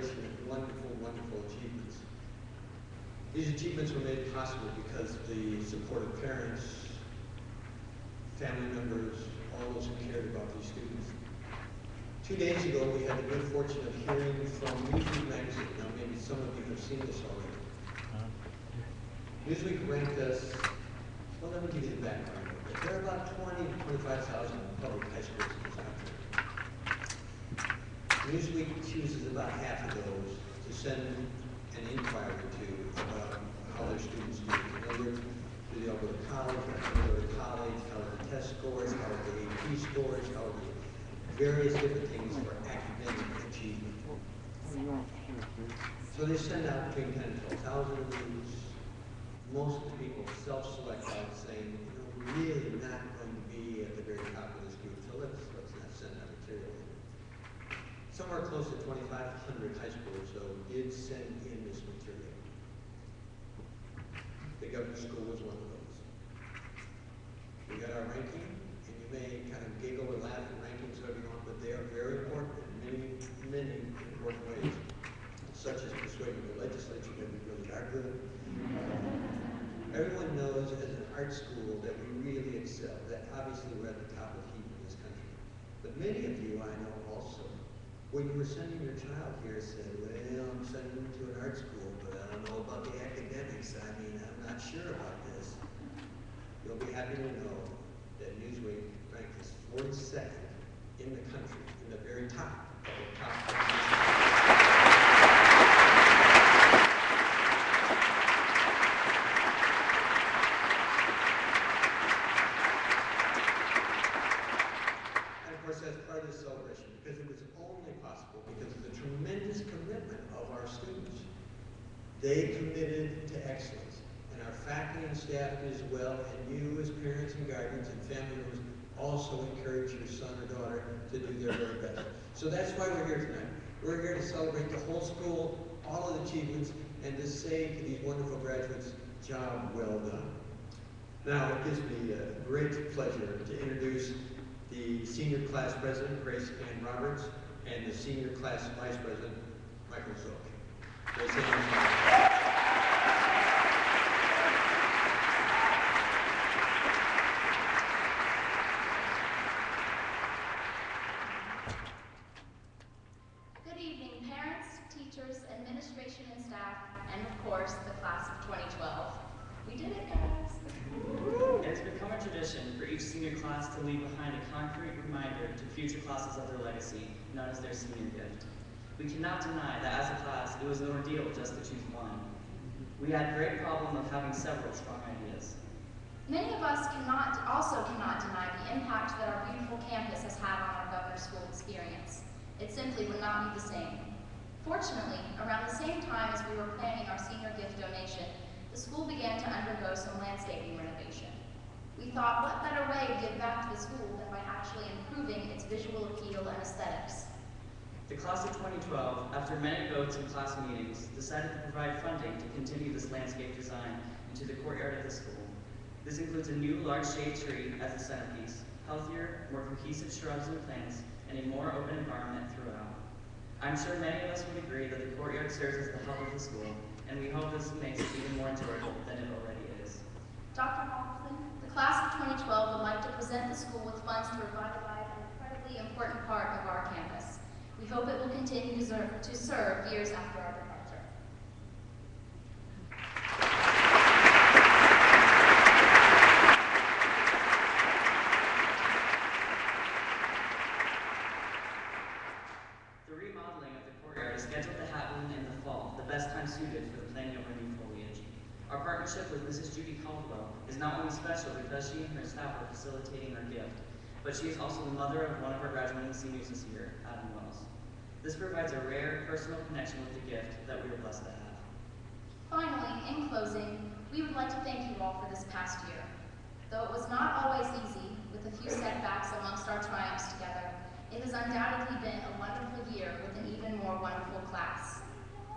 celebration of wonderful, wonderful achievements. These achievements were made possible because of the support of parents, family members, all those who cared about these students. 2 days ago, we had the good fortune of hearing from Newsweek magazine. Now, maybe some of you have seen this already. Newsweek ranked us, well, let me give you the background. There are about 20 to 25,000 public high schools in this country. Newsweek chooses about half of those to send an inquiry to about how their students do. In other words, do they all go to college, how are the test scores, how are the AP scores, how are the various different things for academic achievement. So they send out between 10 and 12,000 of these. Most of the people self-select out saying, you know, we're really not going to be at the very top of this group, so let's not send that material in. Somewhere close to 2,500 high schools, though, did send in this material. The Governor School was one of those. We got our ranking, and you may kind of giggle or laugh at rankings, whatever you want, but they are very important in many important ways, such as persuading the legislature that we really are good. Everyone knows as an art school that we really excel, that obviously we're at the top of the heap in this country. But many of you I know also, when you were sending your child here, said, well, I'm sending them to an art school, but I don't know about the academics. I mean, I'm not sure about this. You'll be happy to know that Newsweek ranked us 42nd in the country, in the very top of the top. As part of this celebration, because it was only possible because of the tremendous commitment of our students. They committed to excellence, and our faculty and staff did as well, and you as parents and guardians and family members also encourage your son or daughter to do their very best. So that's why we're here tonight. We're here to celebrate the whole school, all of the achievements, and to say to these wonderful graduates, job well done. Now, it gives me a great pleasure to introduce the senior class president, Grace Ann Roberts, and the senior class vice president, Michael Zook. Grace Ann. Good evening, parents, teachers, administration and staff, and of course, the class of 2012. We did it, guys. It has become a tradition for each senior class to leave behind a concrete reminder to future classes of their legacy, known as their senior gift. We cannot deny that as a class, it was an ordeal just to choose one. We had a great problem of having several strong ideas. Many of us also cannot deny the impact that our beautiful campus has had on our Governor School experience. It simply would not be the same. Fortunately, around the same time as we were planning our senior gift donation, the school began to undergo some landscaping renovation. We thought, what better way to give back to the school than by actually improving its visual appeal and aesthetics? The class of 2012, after many votes and class meetings, decided to provide funding to continue this landscape design into the courtyard of the school. This includes a new large shade tree as the centerpiece, healthier, more cohesive shrubs and plants, and a more open environment throughout. I'm sure many of us would agree that the courtyard serves as the hub of the school, and we hope this makes it even more enjoyable than it already is. Dr. Hoffman, the class of 2012 would like to present the school with funds to revitalize an incredibly important part of our campus. We hope it will continue to serve years after our departure. The remodeling of the courtyard is scheduled to happen in the fall, the best time suited for the planting of our new foliage. Our partnership with Mrs. Judy Caldwell is not only special because she and her staff are facilitating our gift, but she is also the mother of one of our graduating seniors this year, Adam Wells. This provides a rare, personal connection with the gift that we are blessed to have. Finally, in closing, we would like to thank you all for this past year. Though it was not always easy, with a few setbacks amongst our triumphs together, it has undoubtedly been a wonderful year with an even more wonderful class.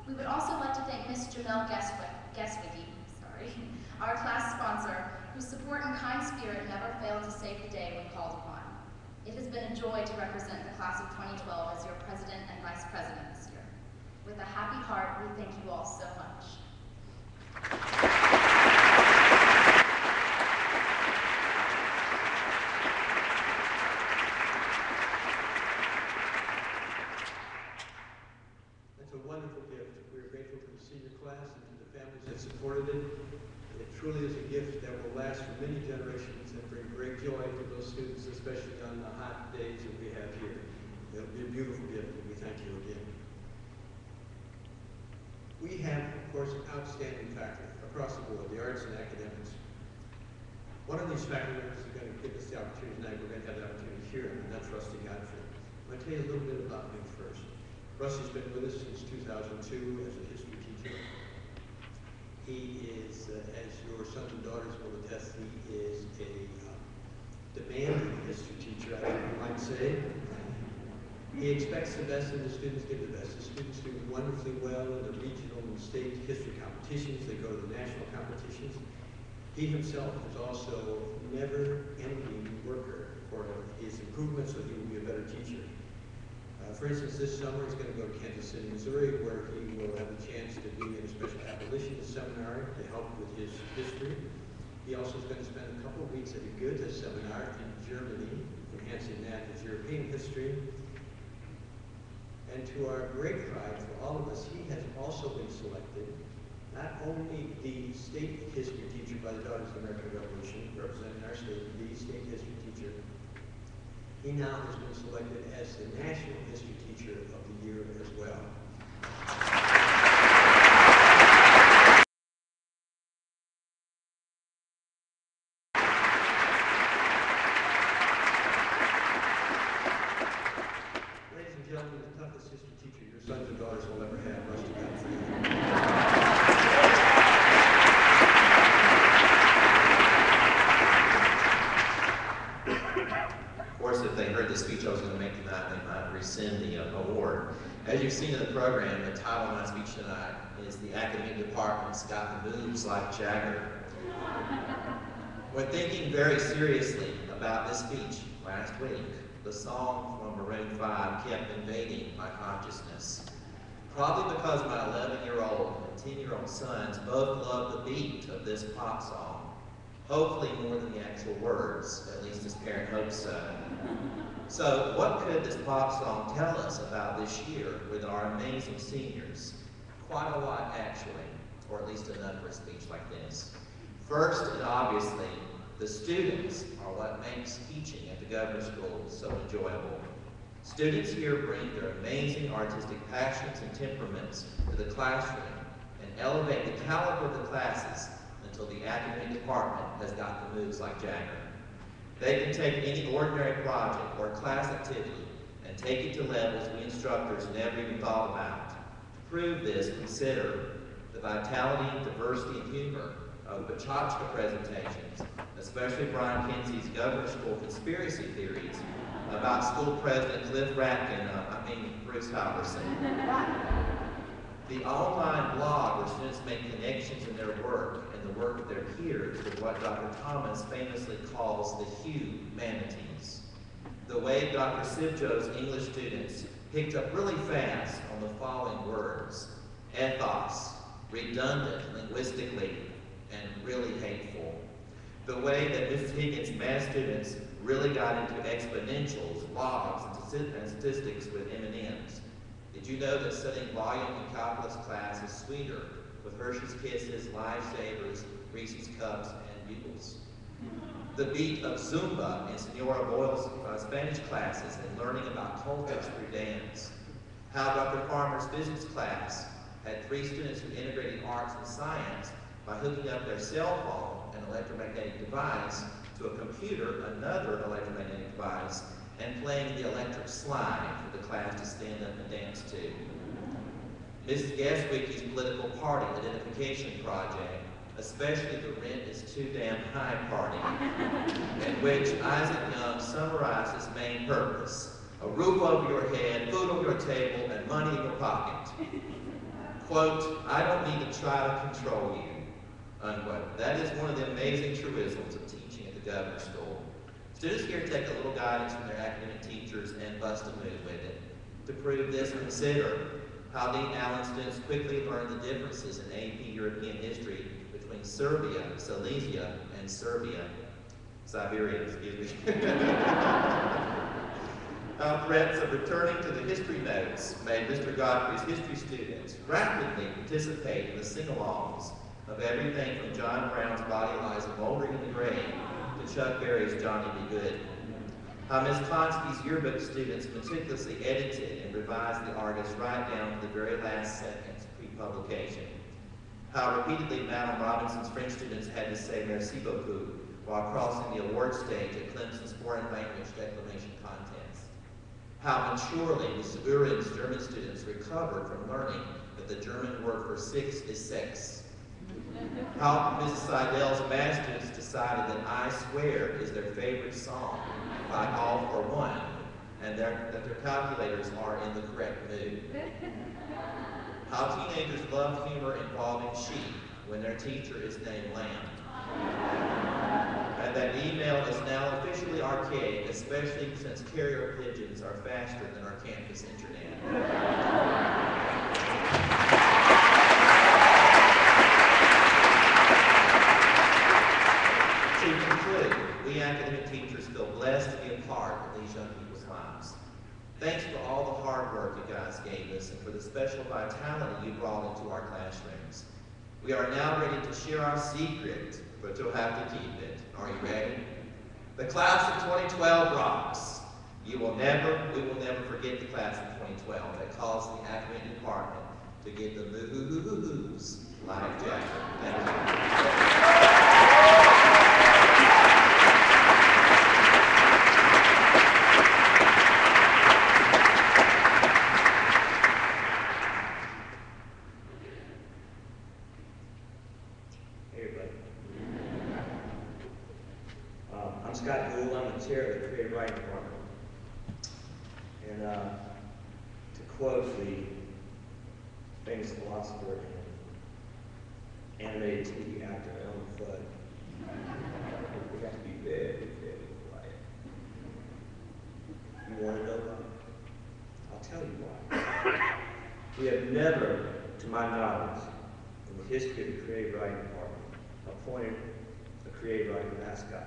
We would also like to thank Ms. Jamel Geswicki, our class sponsor, whose support and kind spirit never failed to save the day when called upon. It has been a joy to represent the class of 2012 as your president and vice president this year. With a We thank you all so much. That's a wonderful gift. We're grateful to the senior class and to the families that supported it. It truly is a gift that will last for many generations and bring great joy to those students, especially on the hot days that we have here. It'll be a beautiful gift, and we thank you again. We have, of course, outstanding faculty across the board, the arts and academics. One of these faculty members is going to give us the opportunity tonight. We're going to have the opportunity here, and that's Rusty Godfrey. I'm going to tell you a little bit about him first. Rusty's been with us since 2002 as a history teacher. He is, as your sons and daughters will attest, he is a demanding history teacher, I think you might say. He expects the best and the students give the best. The students do wonderfully well in the regional and state history competitions. They go to the national competitions. He himself is also never-ending worker for his improvements, so he will be a better teacher. For instance, this summer he's going to go to Kansas City, Missouri, where he will have a chance to be in a special abolitionist seminar to help with his history. He also is going to spend a couple of weeks at a Goethe seminar in Germany, enhancing that his European history. And to our great pride for all of us, he has also been selected not only the state history teacher by the Daughters of the American Revolution, representing our state, the state history teacher. He now has been selected as the National History Teacher of the Year as well. Ladies and gentlemen, the toughest history teacher your sons and daughters will ever have, Rusty Godfrey. If they heard the speech I was going to make tonight, they might rescind the award. As you've seen in the program, the title of my speech tonight is "The Academic Department's Got the Moves Like Jagger." When thinking very seriously about this speech last week, the song from Maroon 5 kept invading my consciousness. Probably because my 11-year-old and 10-year-old sons both love the beat of this pop song. Hopefully more than the actual words, at least his parent hopes so. So what could this pop song tell us about this year with our amazing seniors? Quite a lot, actually, or at least enough for a speech like this. First, and obviously, the students are what makes teaching at the Governor's School so enjoyable. Students here bring their amazing artistic passions and temperaments to the classroom and elevate the caliber of the classes until the academic department has got the moves like Jagger. They can take any ordinary project or class activity and take it to levels we instructors never even thought about. To prove this, consider the vitality, diversity, and humor of Bachachka presentations, especially Brian Kinsey's Governor's School conspiracy theories about school president Cliff Bruce Halverson. The online blog where students make connections in their work and the work of their peers with what Dr. Thomas famously calls the humanities. The way Dr. Sivjo's English students picked up really fast on the following words: ethos, redundant linguistically, and really hateful. The way that Mrs. Higgins' math students really got into exponentials, logs, and statistics with M&Ms. Did you know that studying volume in calculus class is sweeter with Hershey's Kisses, Lifesavers, Reese's Cups, and Bugles? The beat of Zumba in Senora Boyle's Spanish classes and learning about cultures through dance. How Dr. Farmer's physics class had 3 students who integrated arts and science by hooking up their cell phone, an electromagnetic device, to a computer, another electromagnetic device, and playing the electric slide for the class to stand up and dance to. Mrs. Gaswicky's political party identification project, especially the rent is too damn high party, in which Isaac Young summarized his main purpose: a roof over your head, food on your table, and money in your pocket. Quote, "I don't need to try to control you," unquote. That is one of the amazing truisms of teaching at the Governor's School. Students here take a little guidance from their academic teachers and bust a move with it. To prove this, consider How Dean Allen students quickly learned the differences in AP European history between Serbia, Silesia, and Siberia, excuse me. How threats of returning to the history notes made Mr. Godfrey's history students rapidly participate in the sing-alongs of everything from John Brown's Body Lies Moldering in the Grave to Chuck Berry's Johnny Be Good. How Ms. Konski's yearbook students meticulously edited and revised the artists right down to the very last seconds pre-publication. How repeatedly Madame Robinson's French students had to say merci beaucoup while crossing the award stage at Clemson's foreign language declamation contest. How maturely Ms. Uren's German students recovered from learning that the German word for six is sex. How Mrs. Seidel's math students decided that I Swear is their favorite song by All for One, and that their calculators are in the correct mood. How teenagers love humor involving sheep when their teacher is named Lamb. And that email is now officially archaic, especially since carrier pigeons are faster than our campus internet. To conclude, we academic teachers feel blessed to be a part of these young people's lives. Thanks for all the hard work you guys gave us and for the special vitality you brought into our classrooms. We are now ready to share our secret, but you'll have to keep it. Are you ready? The class of 2012 rocks. We will never forget the class of 2012 that caused the academic department to get the moo-hoo-hoo-hoo-hoos life jacket. Thank you. Chair of the Creative Writing Department. And to quote the famous philosopher and animated TV actor Elmer Fudd, we have to be very, very quiet. You want to know why? I'll tell you why. We have never, to my knowledge, in the history of the Creative Writing Department, appointed a creative writing mascot.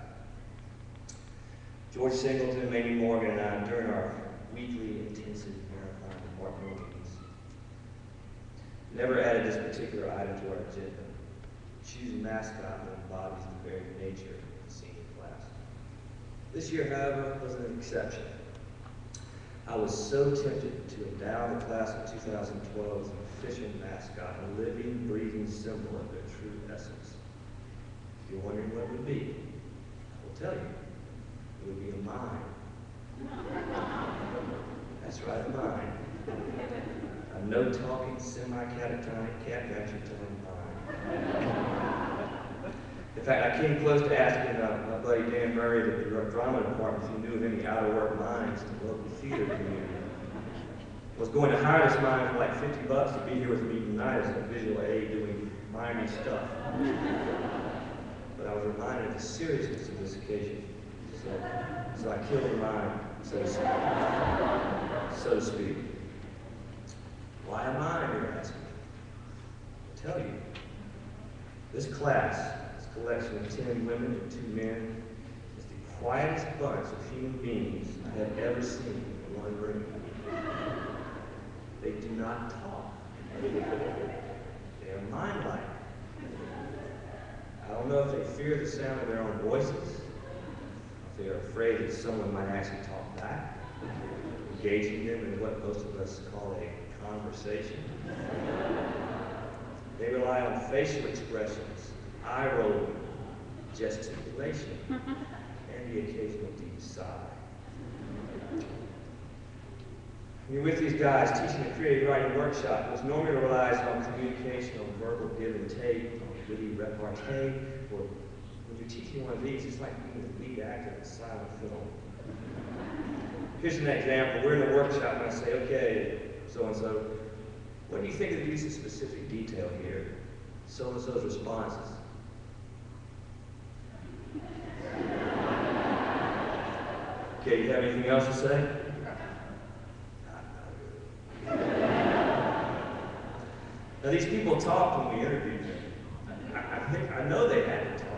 George Singleton, Mamie Morgan, and I, during our weekly intensive marathon departmental meetings, never added this particular item to our agenda. Choose a mascot that embodies the very nature of the senior class. This year, however, was an exception. I was so tempted to endow the class of 2012 as an official mascot, a living, breathing symbol of their true essence. If you're wondering what it would be, I will tell you. It would be a mime. That's right, a mime. A no-talking, semi-catatonic, cat-catcher-tongue mime. In fact, I came close to asking my buddy Dan Murray of the drama department if he knew of any out-of-work mimes in the local theater community. I was going to hire this mime for like $50 to be here with me tonight as a visual aid doing mimey stuff. But I was reminded of the seriousness of this occasion. So I killed the mime, so to speak. Why a mime, you're asking? I'll tell you. This class, this collection of 10 women and 2 men, is the quietest bunch of human beings I have ever seen in one room. They do not talk. They are mime-like. I don't know if they fear the sound of their own voices, they are afraid that someone might actually talk back, engaging them in what most of us call a conversation. They rely on facial expressions, eye rolling, gesticulation, and the occasional deep sigh. When you're with these guys teaching a creative writing workshop, which normally relies on communication, on verbal give and take, on witty repartee, or when you're teaching one of these, it's like being the lead actor in a silent film. Here's an example. We're in a workshop and I say, okay, so-and-so, what do you think of the use of specific detail here? So-and-so's responses. Okay, you have anything else to say? Now these people talked when we interviewed them. I know they had to talk.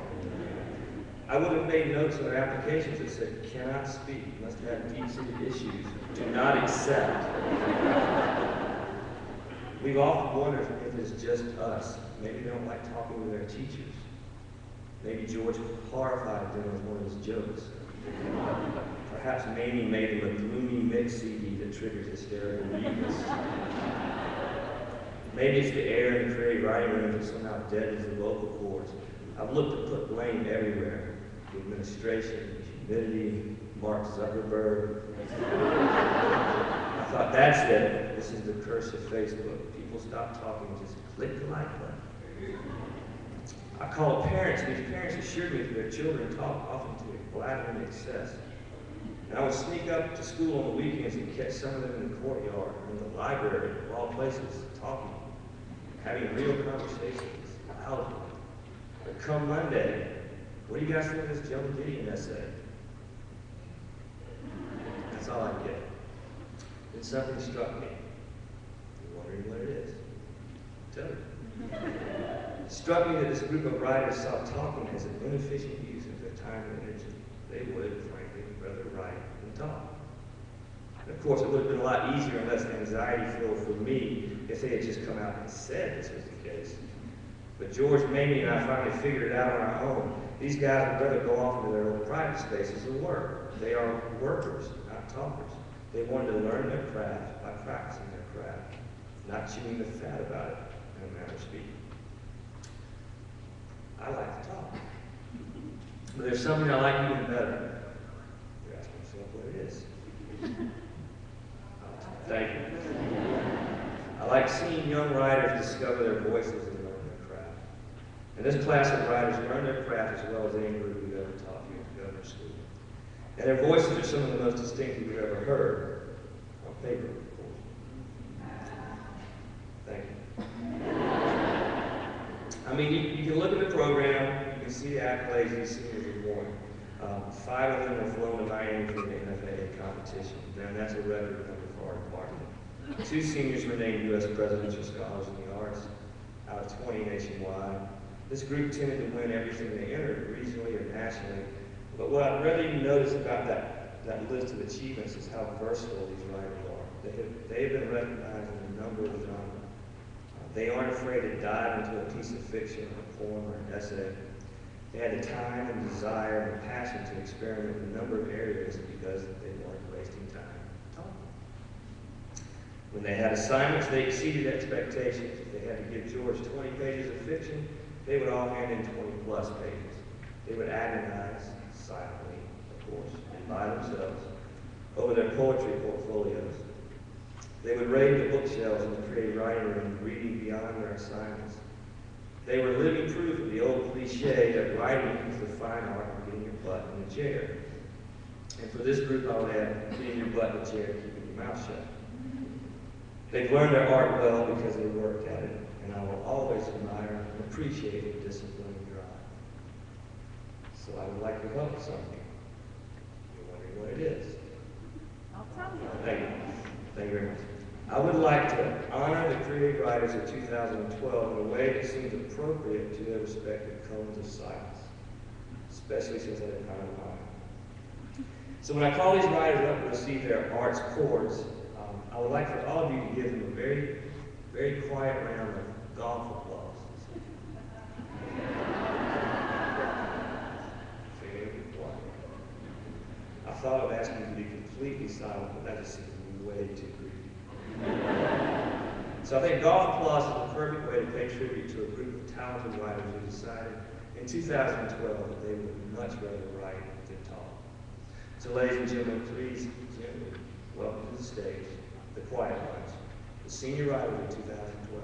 I would have made notes in their applications that said, cannot speak, must have deep-seated issues, do not accept. We've often wondered if it's just us. Maybe they don't like talking to their teachers. Maybe George horrified them with one of his jokes. Perhaps Mamie made them a gloomy mix CD that triggered hysterical muteness. Maybe it's the air in the creative writing room that somehow deadens the vocal cords. I've looked to put blame everywhere. The administration, humidity, Mark Zuckerberg. I thought, that's it. This is the curse of Facebook. People stop talking, just click the like button. I called parents, and these parents assured me that their children talk often to a blathering excess. And I would sneak up to school on the weekends and catch some of them in the courtyard, in the library, of all places, talking, having real conversations, loudly. But come Monday, what do you guys think of this Joe Gideon essay? That's all I get. Then something struck me. You're wondering what it is. Tell me. It struck me that this group of writers saw talking as an inefficient use of their time and energy. They would, frankly, rather write than talk. And of course, it would have been a lot easier and less anxiety-filled for me if they had just come out and said this was the case. But George, Mamie, and I finally figured it out on our own. These guys would rather go off into their own private spaces and work. They are workers, not talkers. They wanted to learn their craft by practicing their craft, not chewing the fat about it, in a manner of speaking. I like to talk. But there's something I like even better. You ask myself what it is. Thank you. I like seeing young writers discover their voices and learn their craft. And this class of writers learn their craft as well as any group we've ever taught here at Governor's School. And their voices are some of the most distinctive we've ever heard, on paper, of course. Thank you. I mean, you can look at the program, you can see the accolades these seniors have won. 5 of them have flown to Miami for the NFAA competition, and that's a record number for our department. 2 seniors were named U.S. Presidential Scholars in the Arts out of 20 nationwide. This group tended to win everything they entered, regionally or nationally. But what I really noticed about that list of achievements is how versatile these writers are. They have been recognized in a number of genres. They aren't afraid to dive into a piece of fiction, a poem, or an essay. They had the time and desire and passion to experiment in a number of areas because they weren't wasting time talking. When they had assignments, they exceeded expectations. If they had to give George 20 pages of fiction, they would all hand in 20-plus pages. They would agonize, silently, of course, and by themselves, over their poetry portfolios. They would raid the bookshelves in the creative writing room, reading beyond their assignments. They were living proof of the old cliche that writing is the fine art of getting your butt in a chair. And for this group, I would add, getting your butt in a chair, keeping your mouth shut. They've learned their art well because they worked at it, and I will always admire and appreciate their discipline and drive. So I would like to help with something. You're wondering what it is. I'll tell you. Thank you. Thank you very much. I would like to honor the creative writers of 2012 in a way that seems appropriate to their respective cones of silence, especially since I didn't honor mine. So when I call these writers up to receive their arts cords, I would like for all of you to give them a very, very quiet round of golf applause. Very quiet. I thought of asking you to be completely silent, but that just seems way too creepy. So I think golf applause is the perfect way to pay tribute to a group of talented writers who decided in 2012 that they would much rather write than talk. So ladies and gentlemen, please gently welcome to the stage the quiet ones, the senior writers of 2012.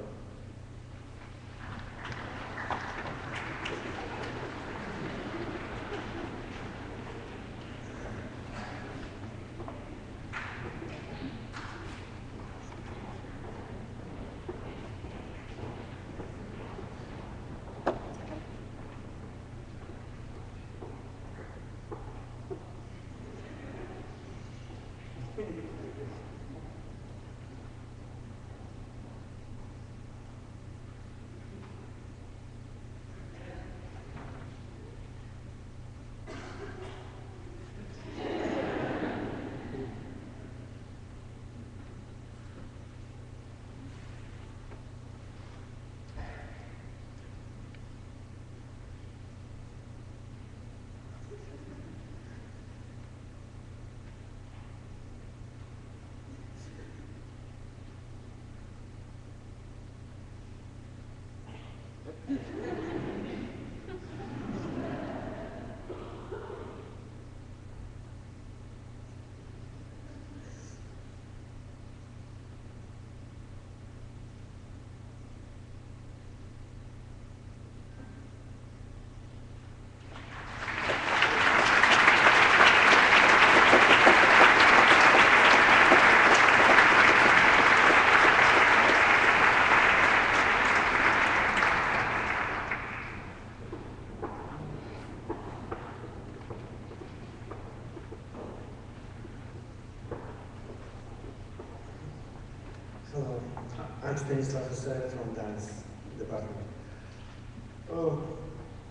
Stanislav Asar from dance department.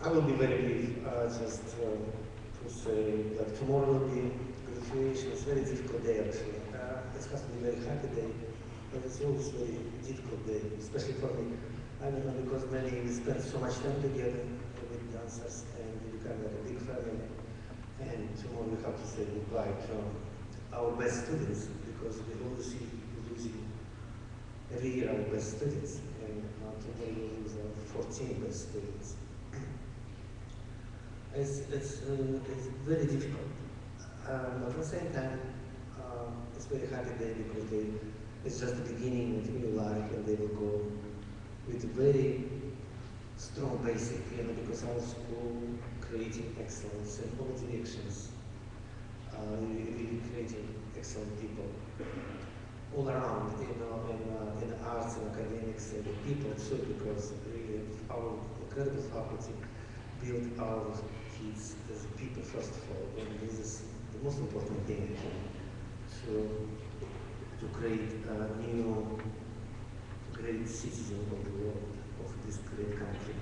I will be very brief, just to say that tomorrow will be graduation. It's a very difficult day actually. It has to be a very happy day, but it's always a very difficult day, especially for me. I don't know, because maybe we spend so much time together with dancers and we become like a big family. And tomorrow we have to say goodbye to our best students, because we always see losing every year our best students, and today we lose our 14 best students. It's very difficult. At the same time, it's a very happy day because it's just the beginning of new life, and they will go with a very strong basic, because our school creating excellence in all directions, really creating excellent people all around, in arts and academics and the people too, because really our incredible faculty build our kids as people first of all, and this is the most important thing to create new great citizens of the world, of this great country.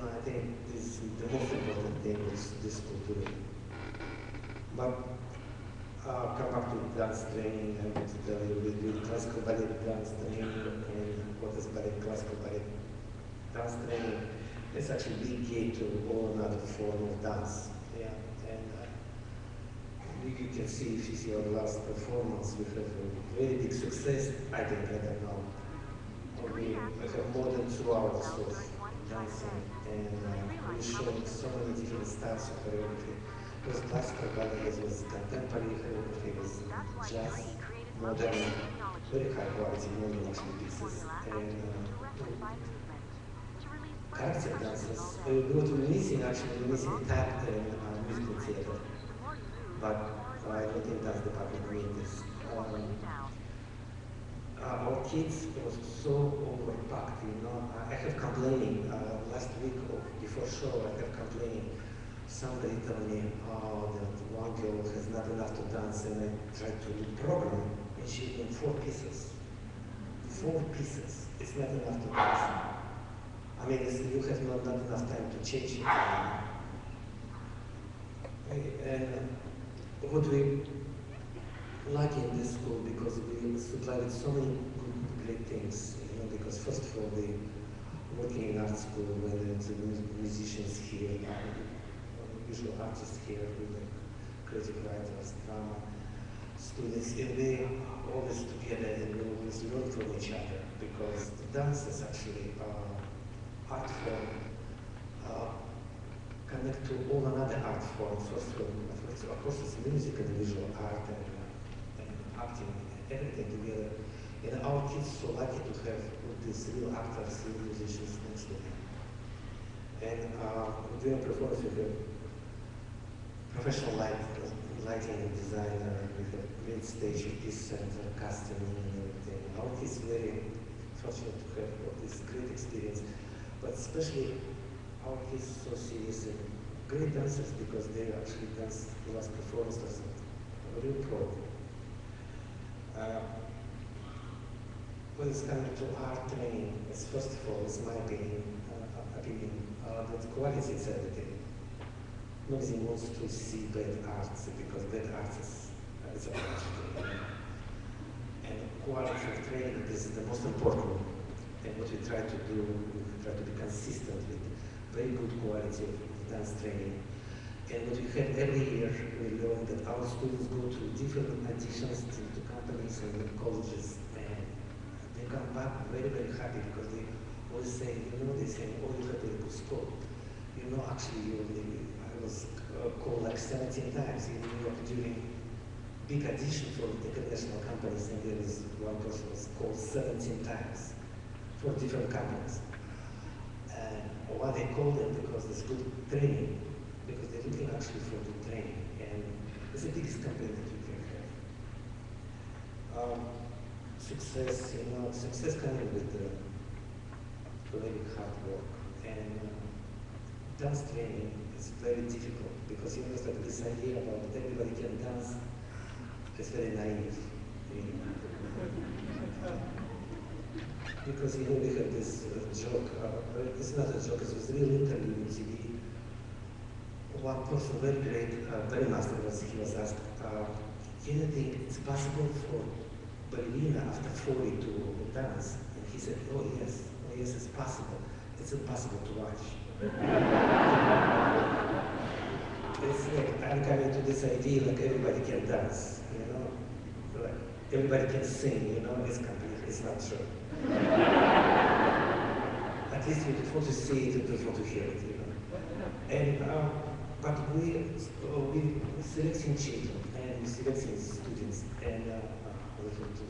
I think this is the most important thing this school doing. But come back to dance training, I want to tell you we do classical ballet dance training, and what is classical ballet dance training. It's actually a big gate to all another form of dance. Yeah, and you can see if you see our last performance, we have a very big success. I don't know. We have more than 2 hours of dancing, and we showed so many different styles of choreography. It was classical ballet, it was contemporary choreography, it was jazz, modern, very high quality modern actually pieces, and character dances. What we're missing actually, we're missing tap and musical theater, but I don't think that's the department need this. Our kids was so overpacked, I have complaining, last week or before show, I have complaining. Somebody told me, that one girl has not enough to dance, and I tried to do program, and she's doing 4 pieces. 4 pieces, it's not enough to dance. I mean, you have not enough time to change it. And what we like in this school, because we supply with so many great things, because first of all, we working in art school, where the musicians here, visual artists here, with the creative writers, drama students, and we always together and we always learn from each other, because the dance is actually art form connect to all another art forms. First of course, it's music and visual art and acting, everything together. And our kids so lucky to have these real actors, real musicians next to them. And during performance, we have professional lighting designer, we have great stage, piece center, casting, and everything. Our kids very fortunate to have all this great experience, but especially our kids so serious and great dancers, because they actually dance the last performance as a real pro. When it's coming to art training, it's first of all, it's my opinion, that quality is everything. Nobody wants to see bad arts, because bad arts is a tragedy. And quality of training is the most important. And what we try to do, we try to be consistent with very good quality of dance training. And what we have every year, we learn that our students go to different auditions to companies and colleges, and they come back very, very happy, because they always say, they say, oh, you have a good score. Actually, I was called like 17 times in New York during big audition for international companies, and there was one person was called 17 times for different companies. And why they call them? Because there's good training, because they're looking actually for good training, and it's the biggest company that you can have. Success, success coming with very hard work, and dance training is very difficult, because it's like this idea about everybody can dance is very naive. because we had this joke, it's not a joke, it was a real interview in TV. One person, very great master, he was asked, do you think it's possible for ballerina after 40 to dance? And he said, oh yes, it's possible. It's impossible to watch. It's like, I'm coming to this idea like everybody can dance, you know? Like everybody can sing, you know? It's not true. At least you just want to see it, you just want to hear it, you know? And, but we selecting children, and we selecting students, and we want to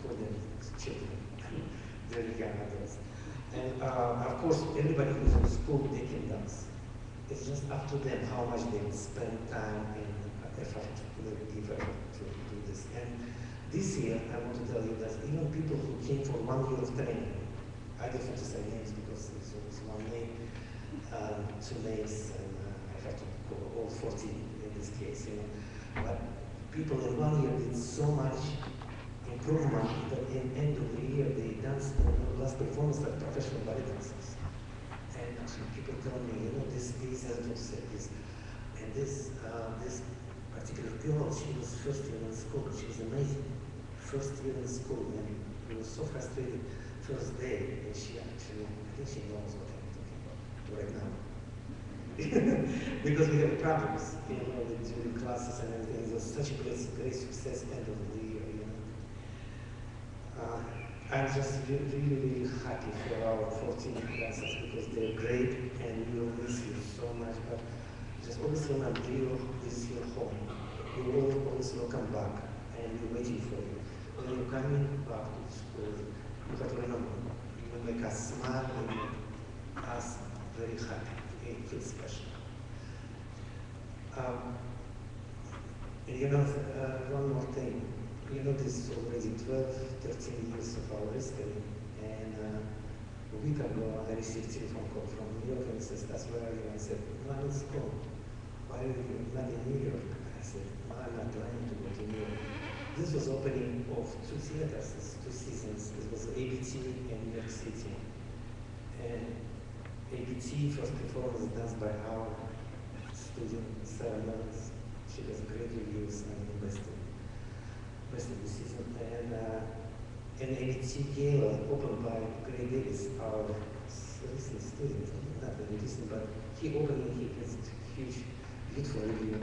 call them children, very young adults. And of course, everybody who's in school, they can dance. It's just up to them how much they spend time and effort, give effort to do this. And this year, I want to tell you that even people who came for 1 year of training, I don't want to say names because it's always one name, 2 names, and I have to go all 14 in this case, you know. But people in 1 year did so much improvement that in end of the year they danced last performance like professional ballet dancers. And actually people tell me, you know, these adults said this, and this particular girl, she was first year in school, she was amazing. First year in school, and we were so frustrated first day, and she actually, I think she knows what I'm talking about right now. Because we have problems, you know, during classes and everything. It was such a great success end of the year, you know. I'm just really happy for our 14 dancers because they're great and we will miss you so much. But just always remember, this is your home. You will always welcome back and we're waiting for you. When you're coming back to school, you have to remember, you will make us smile and make us very happy. It feels special. You know, one more thing. You know, this is already 12, 13 years of our history, and a week ago I received a telephone call from New York and says, that's where are you? I said, no, I'm in school. Why are you not in New York? I said, no, I'm not planning to go to New York. This was opening of 2 theaters, 2 seasons. It was ABT and New York City. And ABT first performance danced by our student, Sarah Mills. She has great reviews and invested. Rest of the season, and ABT Gala opened by Gray Davis, our recent student, not very recent, but he opened and he has huge, beautiful review.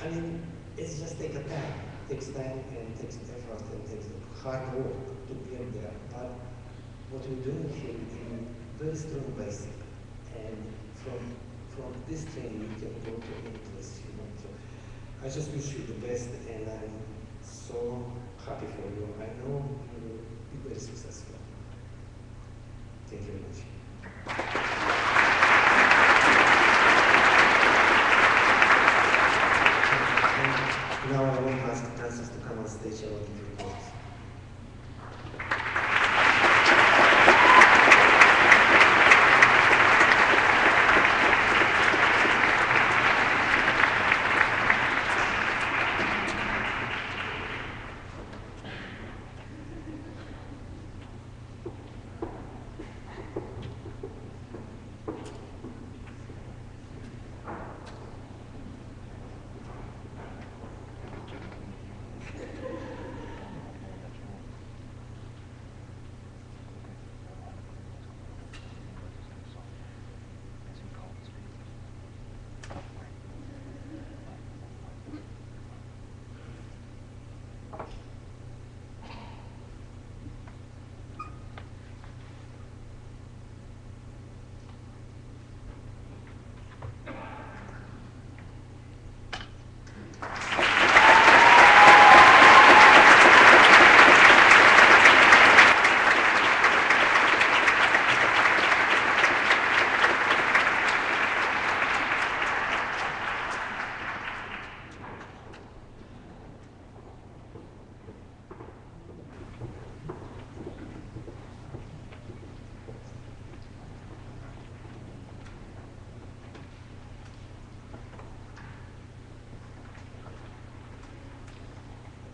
I mean, it's just takes time and takes effort and takes hard work to get there, but what we're doing here is very strong basic, and from this training you can go to any place you want to. I just wish you the best, and I'm so happy for you. I know you will be very successful. Thank you very much. And now I want to ask the dancers to come on stage. I will give you applause.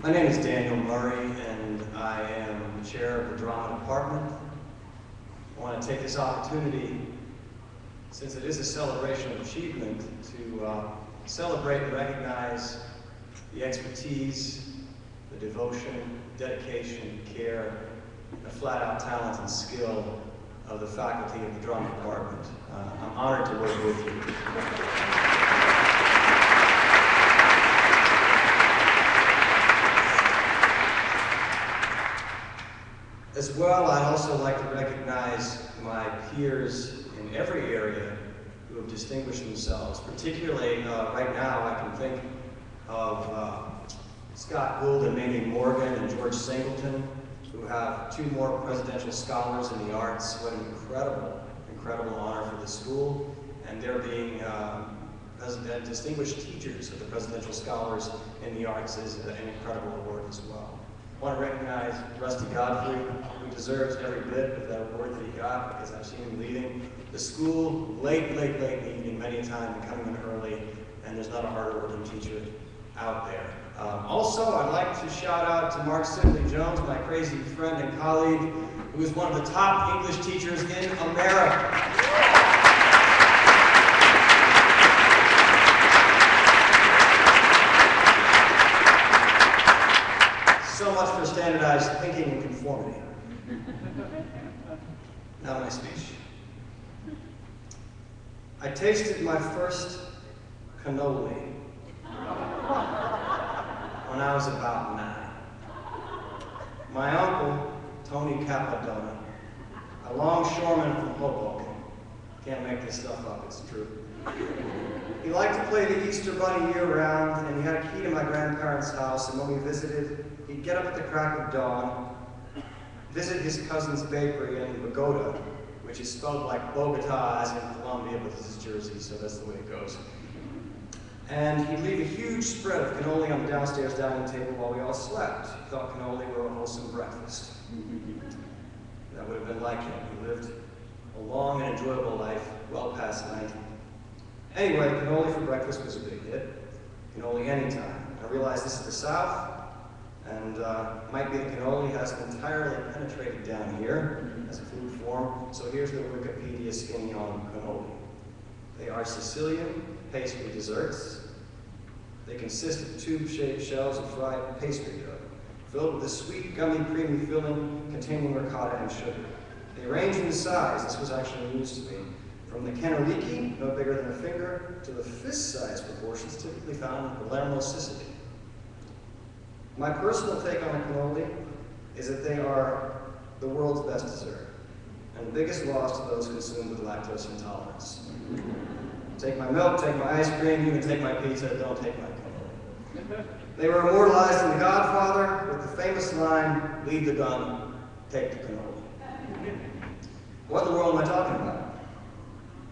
My name is Daniel Murray, and I am the chair of the drama department. I want to take this opportunity, since it is a celebration of achievement, to celebrate and recognize the expertise, the devotion, dedication, care, and the flat-out talent and skill of the faculty of the drama department. I'm honored to work with you. As well, I'd also like to recognize my peers in every area who have distinguished themselves. Particularly, right now, I can think of Scott Gould and Mamie Morgan and George Singleton, who have 2 more presidential scholars in the arts. What an incredible honor for the school. And they're being distinguished teachers of the presidential scholars in the arts is an incredible award as well. I want to recognize Rusty Godfrey, who deserves every bit of that award that he got, because I've seen him leading the school late in the evening many a time and coming in early, and there's not a harder working teacher out there. Also, I'd like to shout out to Mark Sibley Jones, my crazy friend and colleague, who is one of the top English teachers in America. So much for standardized thinking and conformity. Now my speech. I tasted my first cannoli when I was about 9. My uncle, Tony Capadona, a longshoreman from Hoboken, can't make this stuff up, it's true. He liked to play the Easter Bunny year-round, and he had a key to my grandparents' house, and when we visited, he'd get up at the crack of dawn, visit his cousin's bakery in Bogota, which is spelled like Bogota as in Colombia, but this is Jersey, so that's the way it goes. And he'd leave a huge spread of cannoli on the downstairs dining table while we all slept. He thought cannoli were a wholesome breakfast. That would have been like him. He lived a long and enjoyable life, well past 90. Anyway, cannoli for breakfast was a big hit. Cannoli anytime. I realized this is the South, and might be that cannoli hasn't entirely penetrated down here as a food form, so here's the Wikipedia skinny on cannoli. They are Sicilian pastry desserts. They consist of tube-shaped shells of fried pastry dough, filled with a sweet, gummy, creamy filling containing ricotta and sugar. They range in size, this was actually news to me, from the canariki, no bigger than a finger, to the fist-sized proportions typically found in Palermo, Sicily. My personal take on a cannoli is that they are the world's best dessert, and the biggest loss to those consumed with lactose intolerance. Take my milk, take my ice cream, even take my pizza, don't take my cannoli. They were immortalized in The Godfather with the famous line, leave the gun, take the cannoli. What in the world am I talking about?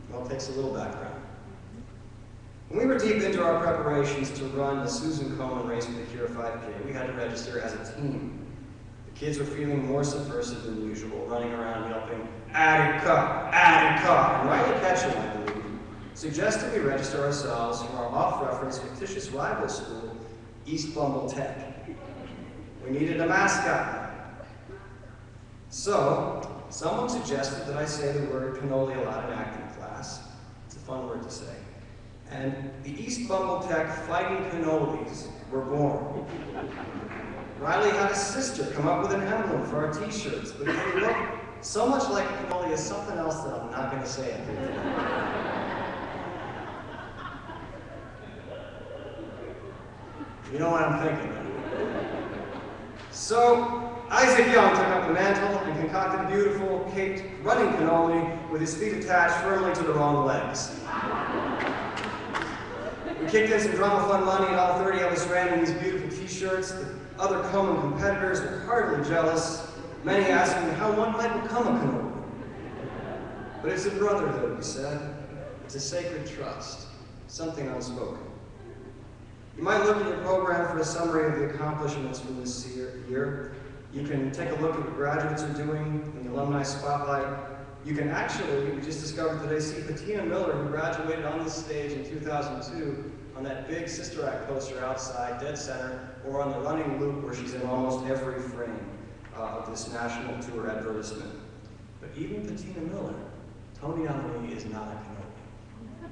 Well, it takes a little background. When we were deep into our preparations to run the Susan Komen Race for the Cure 5K, we had to register as a team. The kids were feeling more subversive than usual, running around yelping, Attica, Attica, and Riley Ketchum, I believe, suggested we register ourselves from our off-reference fictitious rival school, East Bumble Tech. We needed a mascot. So, someone suggested that I say the word cannoli aloud in acting class. It's a fun word to say. And the East Bumble Tech Fighting Cannolis were born. Riley had a sister come up with an emblem for our t-shirts, but they look so much like a cannoli as something else that I'm not going to say up here. You know what I'm thinking of. So, Isaac Young took up the mantle and concocted a beautiful, caped, running cannoli with his feet attached firmly to the wrong legs. We kicked in some drama fund money, and all 30 of us ran in these beautiful t-shirts. The other Komen competitors were heartily jealous, many asking how one might become a cannoli. But it's a brotherhood, we said. It's a sacred trust, something unspoken. You might look at your program for a summary of the accomplishments from this year. You can take a look at what graduates are doing in the alumni spotlight. You can actually, we just discovered today, see Patina Miller, who graduated on this stage in 2002, on that big Sister Act poster outside, dead center, or on the running loop where she's in almost every frame. of this national tour advertisement. But even Patina Miller, Tony on the knee is not a cannoli.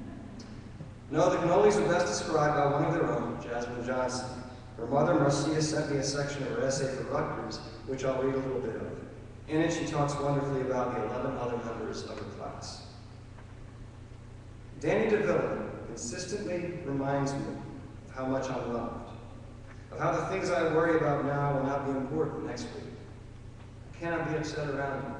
No, the cannolis are best described by one of their own, Jasmine Johnson. Her mother, Marcia, sent me a section of her essay for Rutgers, which I'll read a little bit of. In it, she talks wonderfully about the 11 other members of her class. Danny DeVilla consistently reminds me of how much I'm loved, of how the things I worry about now will not be important next week. I cannot be upset around him.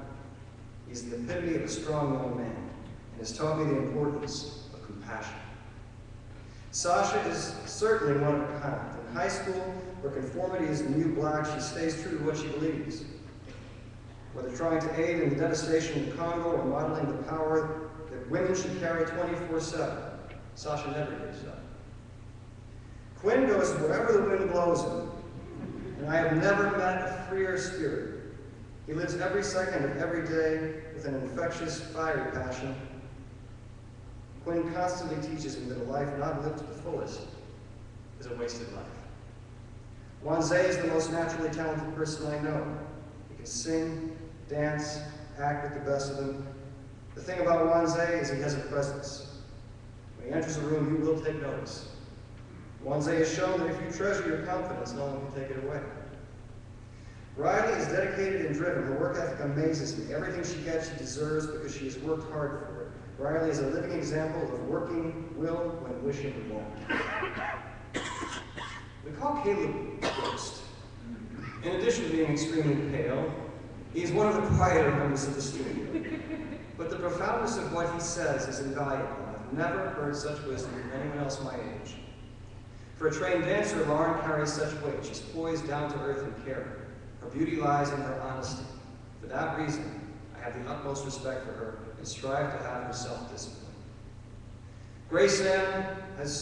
He's the epitome of a strong young man and has taught me the importance of compassion. Sasha is certainly one of a kind. In high school, where conformity is the new black, she stays true to what she believes. Whether trying to aid in the devastation of Congo or modeling the power that women should carry 24/7, Sasha never gives up. Quinn goes wherever the wind blows him, and I have never met a freer spirit. He lives every second of every day with an infectious, fiery passion. Quinn constantly teaches me that a life not lived to the fullest is a wasted life. Wanzé is the most naturally talented person I know. He can sing, dance, act with the best of them. The thing about Wanzé is he has a presence. When he enters a room, you will take notice. Wanzé has shown that if you treasure your confidence, no one can take it away. Riley is dedicated and driven. Her work ethic amazes me. Everything she gets, she deserves because she has worked hard for it. Riley is a living example of working will when wishing won't. We call Caleb Ghost. In addition to being extremely pale, he's one of the quieter members of the studio. But the profoundness of what he says is invaluable. I've never heard such wisdom from anyone else my age. For a trained dancer, Lauren carries such weight. She's poised, down to earth, and caring. Her beauty lies in her honesty. For that reason, I have the utmost respect for her and strive to have her self-discipline. Grace Ann has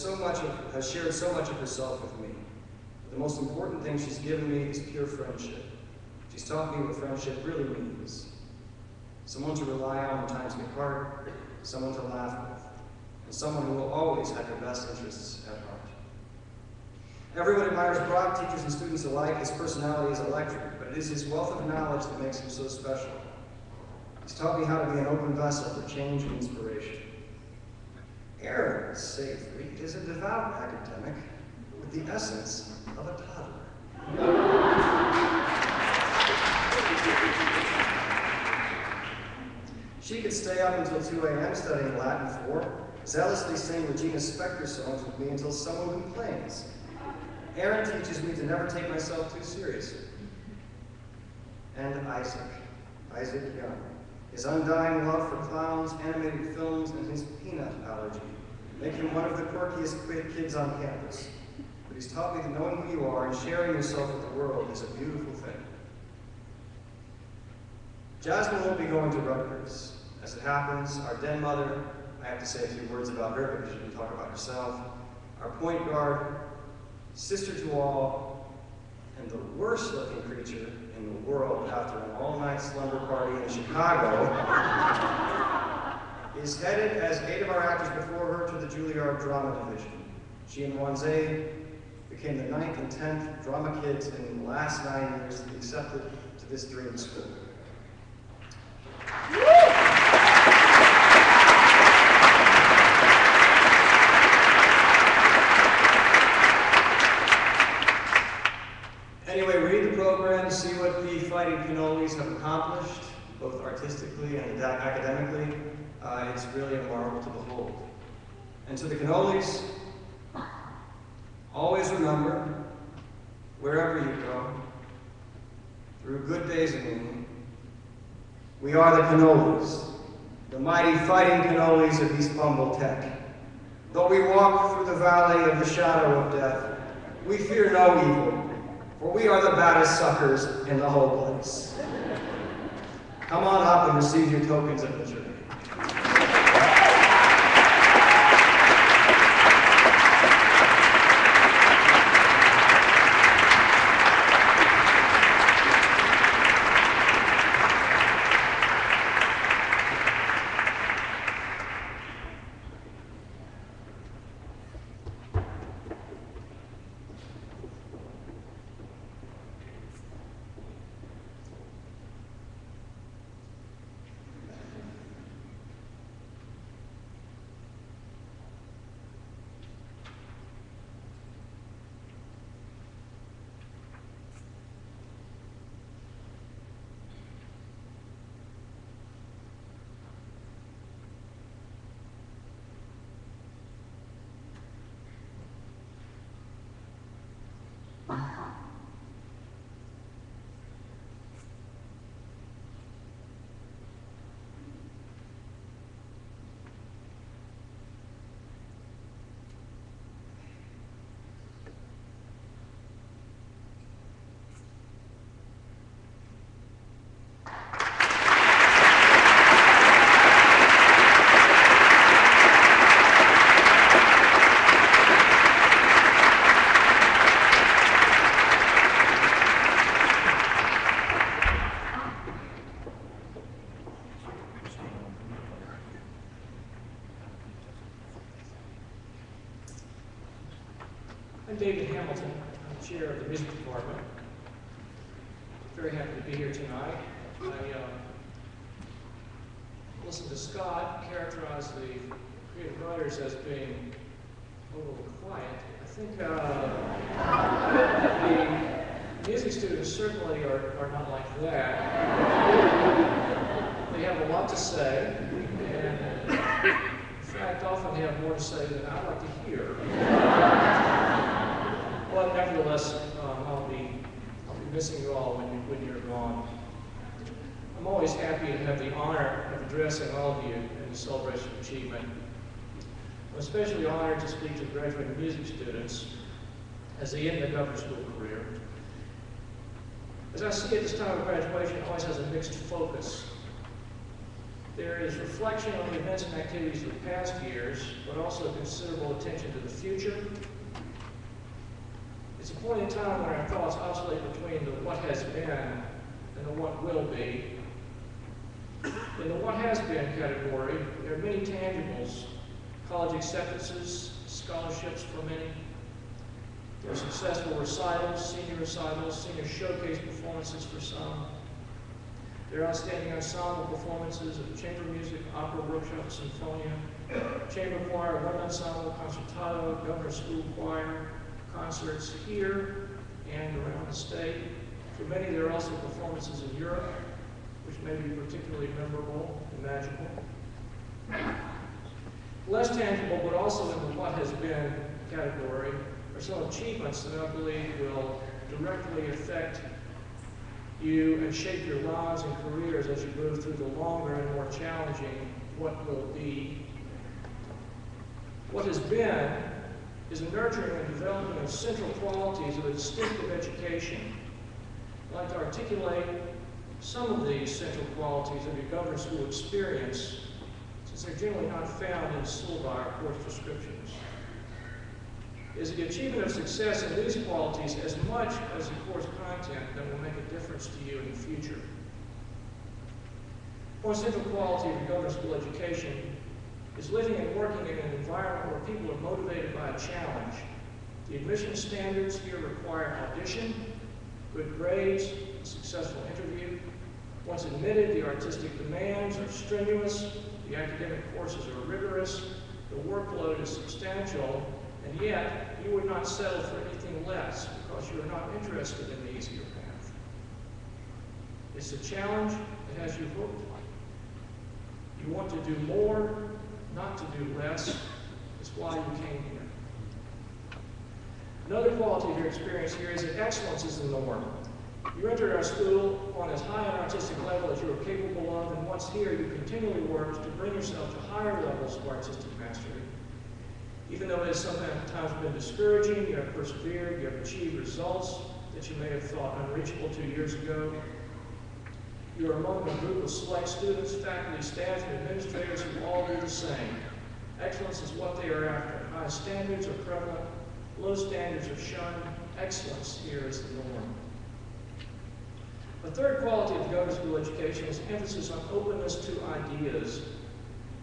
shared so much of herself with me. But the most important thing she's given me is pure friendship. She's taught me what friendship really means. Someone to rely on when times get hard, someone to laugh with, and someone who will always have your best interests at heart. Everyone admires Brock, teachers and students alike. His personality is electric, but it is his wealth of knowledge that makes him so special. He's taught me how to be an open vessel for change and inspiration. Aaron Savory is a devout academic with the essence of a toddler. She could stay up until 2 a.m. studying Latin 4, zealously sing Regina Spektor songs with me until someone complains. Aaron teaches me to never take myself too seriously. And Isaac Young. His undying love for clowns, animated films, and his peanut allergy make him one of the quirkiest kids on campus. But he's taught me that knowing who you are and sharing yourself with the world is a beautiful thing. Jasmine won't be going to Rutgers. As it happens, our den mother, I have to say a few words about her because she didn't talk about herself, our point guard, sister to all, and the worst looking creature in the world after an all-night slumber party in Chicago, is headed, as 8 of our actors before her, to the Juilliard Drama Division. She and Wanzé became the 9th and 10th drama kids in the last 9 years to be accepted to this dream school. Anyway, read the program, see what the Fighting Cannolis have accomplished, both artistically and academically. It's really a marvel to behold. And to the Cannolis, always remember, wherever you go, through good days and evil, we are the Cannolis, the mighty fighting Cannolis of East Bumble Tech. Though we walk through the valley of the shadow of death, we fear no evil, for we are the baddest suckers in the whole place. Come on up and receive your tokens of the journey. I'm David Hamilton. I'm chair of the music department. Very happy to be here tonight. I listened to Scott characterize the creative writers as being a little quiet. I think the music students certainly are not like that. They have a lot to say, and in fact, often they have more to say than I like to hear. But nevertheless, I'll be missing you all when you're gone. I'm always happy to have the honor of addressing all of you in the celebration of achievement. I'm especially honored to speak to graduating music students as they end their governor's school career. As I see it, this time of graduation always has a mixed focus. There is reflection on the events and activities of the past years, but also considerable attention to the future. It's a point in time when our thoughts oscillate between the what has been and the what will be. In the what has been category, there are many tangibles: college acceptances, scholarships for many. There are successful recitals, senior showcase performances for some. There are outstanding ensemble performances of chamber music, opera, workshop, symphonia, chamber choir, wind ensemble, concertato, governor's school choir, concerts here and around the state. For many, there are also performances in Europe, which may be particularly memorable and magical. Less tangible, but also in the what has been category, are some achievements that I believe will directly affect you and shape your lives and careers as you move through the longer and more challenging what will be. What has been is a nurturing and development of central qualities of a distinctive education. I'd like to articulate some of these central qualities of your governor's school experience, since they're generally not found in syllabi or course descriptions. It is the achievement of success in these qualities as much as the course content that will make a difference to you in the future. One central quality of your governor's school education is living and working in an environment where people are motivated by a challenge. The admission standards here require audition, good grades, a successful interview. Once admitted, the artistic demands are strenuous, the academic courses are rigorous, the workload is substantial, and yet you would not settle for anything less because you are not interested in the easier path. It's a challenge that has you hooked. You want to do more, not to do less. It's why you came here. Another quality of your experience here is that excellence is the norm. You entered our school on as high an artistic level as you are capable of, and once here, you continually work to bring yourself to higher levels of artistic mastery. Even though it has sometimes been discouraging, you have persevered, you have achieved results that you may have thought unreachable 2 years ago. You are among a group of select students, faculty, staff, and administrators who all do the same. Excellence is what they are after. High standards are prevalent, low standards are shunned. Excellence here is the norm. The third quality of the governor's school education is emphasis on openness to ideas.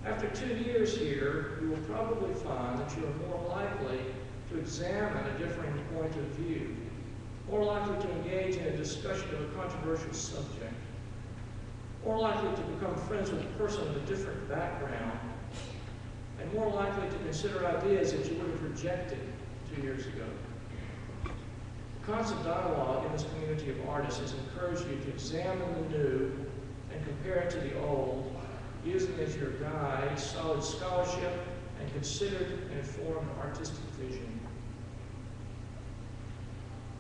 After 2 years here, you will probably find that you are more likely to examine a differing point of view, more likely to engage in a discussion of a controversial subject, more likely to become friends with a person of a different background, and more likely to consider ideas that you would have rejected 2 years ago. The constant dialogue in this community of artists has encouraged you to examine the new and compare it to the old, using as your guide solid scholarship and considered and informed artistic vision.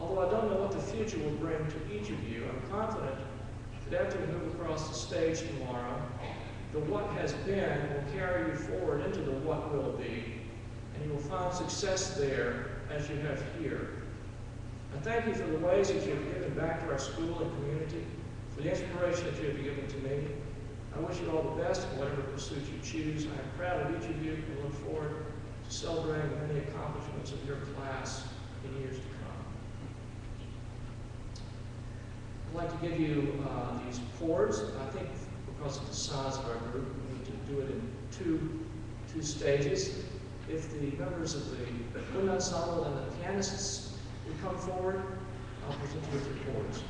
Although I don't know what the future will bring to each of you, I'm confident that after we move across the stage tomorrow, the what has been will carry you forward into the what will be, and you will find success there as you have here. I thank you for the ways that you have given back to our school and community, for the inspiration that you have given to me. I wish you all the best in whatever pursuit you choose. I am proud of each of you and look forward to celebrating the many accomplishments of your class in years to come. I'd like to give you these chords. I think because of the size of our group, we need to do it in two stages. if the members of the wind ensemble and the pianists would come forward, I'll present you with reports.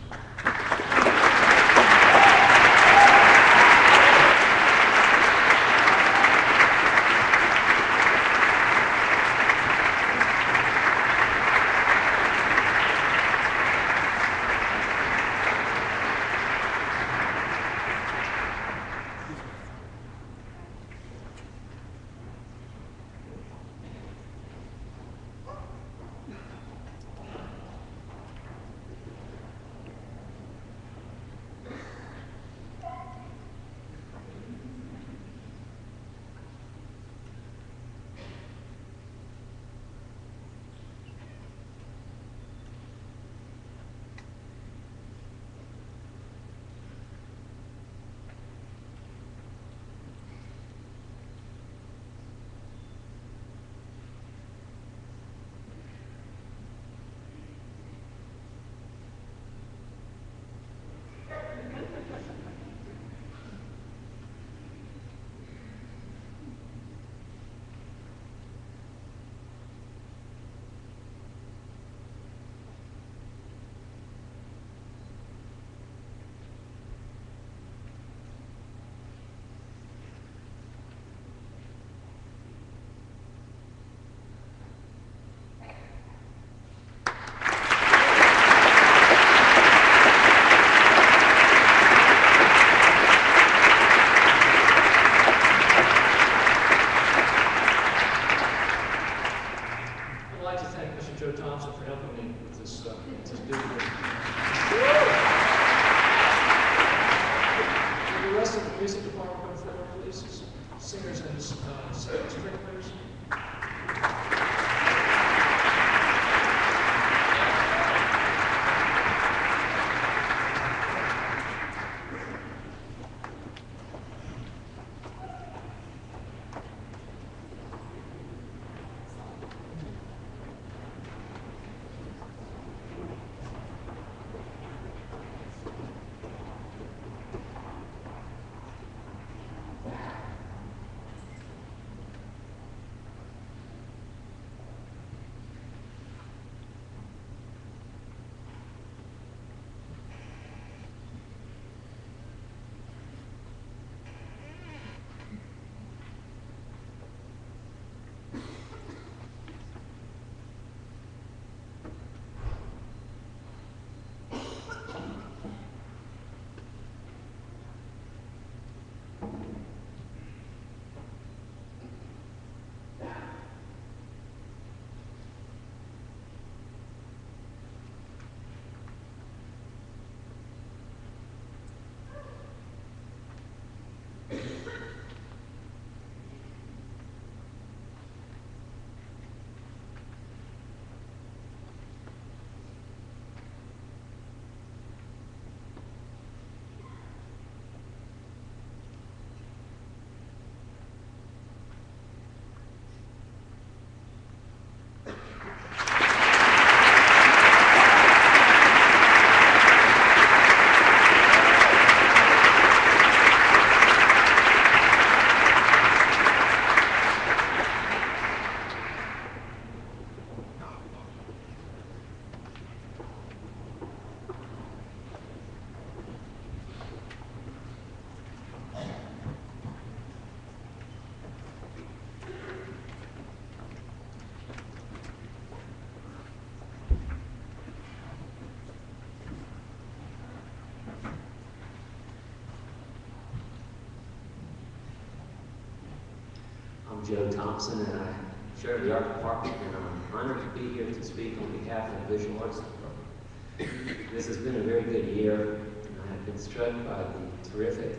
I'm Joe Thompson, and I share the art department, and I'm honored to be here to speak on behalf of the Visual Arts Department. This has been a very good year, and I have been struck by the terrific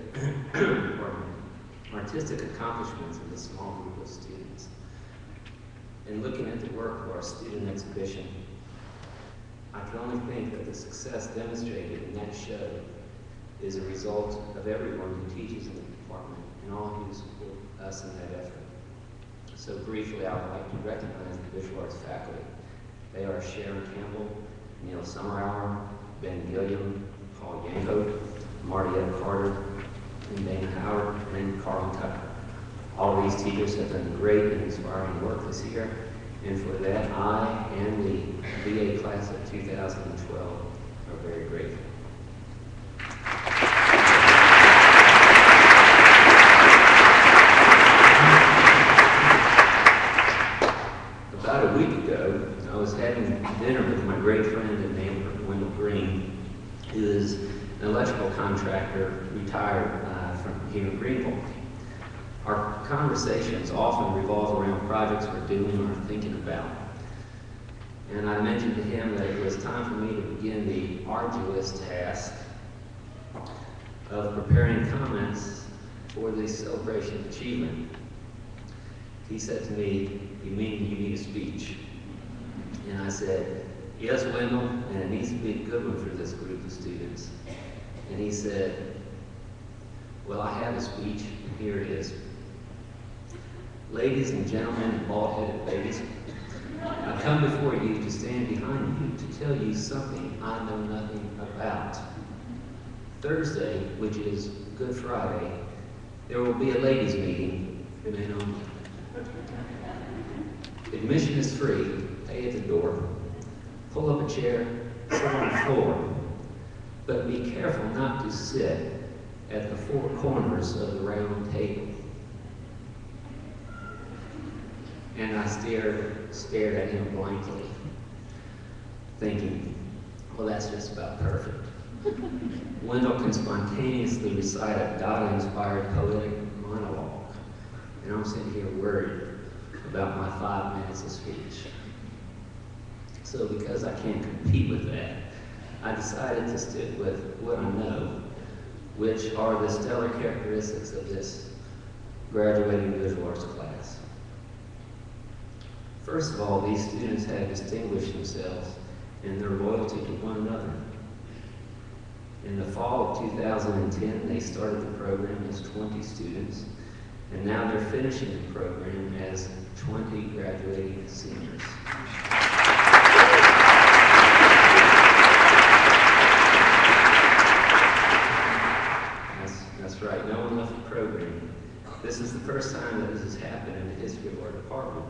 artistic accomplishments of this small group of students. In looking at the work of our student exhibition, I can only think that the success demonstrated in that show is a result of everyone who teaches in the department and all who support us in that effort. So briefly, I would like to recognize the visual arts faculty. They are Sharon Campbell, Neil Summerhour, Ben Gilliam, Paul Yanko, Marty Ed Carter, and Dana Howard, and Carl Tucker. All of these teachers have done great and inspiring work this year, and for that, I and the VA class of 2012 are very grateful. About a week ago, I was having dinner with my great friend and neighbor, Wendell Green, who is an electrical contractor, retired from here in Greenville. Our conversations often revolve around projects we're doing or thinking about. And I mentioned to him that it was time for me to begin the arduous task of preparing comments for the celebration of achievement. He said to me, "You mean you need a speech?" And I said, "Yes, Wendell, and it needs to be a good one for this group of students." And he said, "Well, I have a speech, and here it is. Ladies and gentlemen and bald-headed babies, I come before you to stand behind you to tell you something I know nothing about. Thursday, which is Good Friday, there will be a ladies' meeting for men only. Admission is free, pay at the door. Pull up a chair, sit on the floor, but be careful not to sit at the four corners of the round table." And I stared at him blankly, thinking, well, that's just about perfect. Wendell can spontaneously recite a God-inspired poetic monologue, and I'm sitting here worried about my 5 minutes of speech. So because I can't compete with that, I decided to stick with what I know, which are the stellar characteristics of this graduating visual arts class. First of all, these students have distinguished themselves in their loyalty to one another. In the fall of 2010, they started the program as 20 students, and now they're finishing the program as 20 graduating seniors. That's right, no one left the program. This is the first time that this has happened in the history of our department.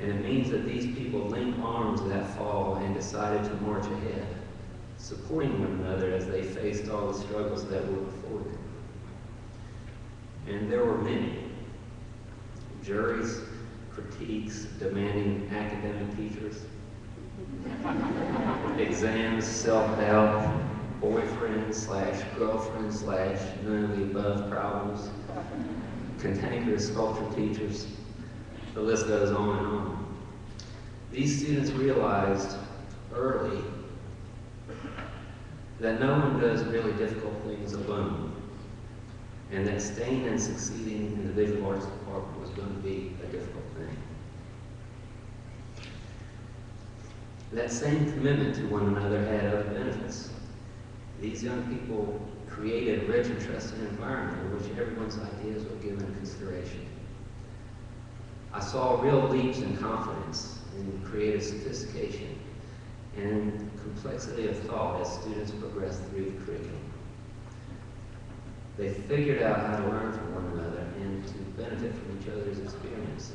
And it means that these people linked arms that fall and decided to march ahead, supporting one another as they faced all the struggles that were before them. And there were many. Juries, critiques, demanding academic teachers, exams, self-doubt, boyfriend/girlfriend/none of the above problems, cantankerous sculpture teachers. The list goes on and on. These students realized early that no one does really difficult things alone, and that staying and succeeding in the visual arts department was going to be a difficult thing. That same commitment to one another had other benefits. These young people created a rich and trusting environment in which everyone's ideas were given consideration. I saw real leaps in confidence, in creative sophistication, and complexity of thought as students progressed through the curriculum. They figured out how to learn from one another and to benefit from each other's experience.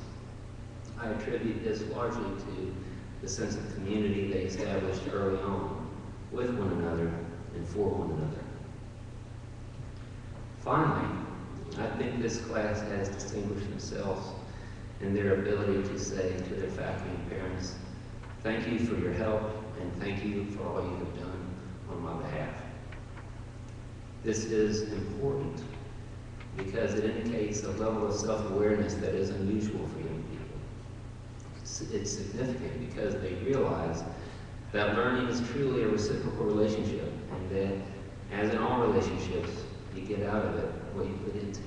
I attribute this largely to the sense of community they established early on with one another and for one another. Finally, I think this class has distinguished themselves in their ability to say to their faculty and parents, "Thank you for your help, and thank you for all you have done on my behalf." This is important because it indicates a level of self-awareness that is unusual for young people. It's significant because they realize that learning is truly a reciprocal relationship, and that, as in all relationships, you get out of it what you put into it.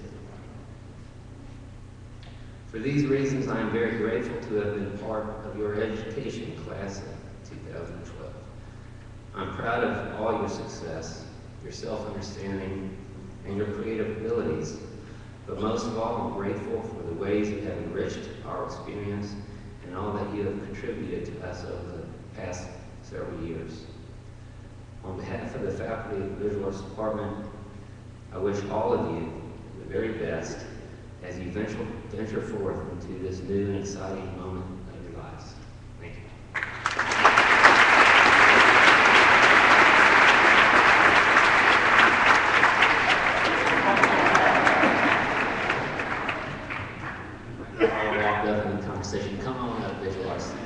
For these reasons, I am very grateful to have been part of your education class of 2012. I'm proud of all your success, your self-understanding, and your creative abilities. But most of all, I'm grateful for the ways you have enriched our experience and all that you have contributed to us over the past several years. On behalf of the faculty of the Visual Arts Department, I wish all of you the very best as as you venture forth into this new and exciting moment of your lives. Thank you. All walked up in the conversation. Come on up, visual arts students.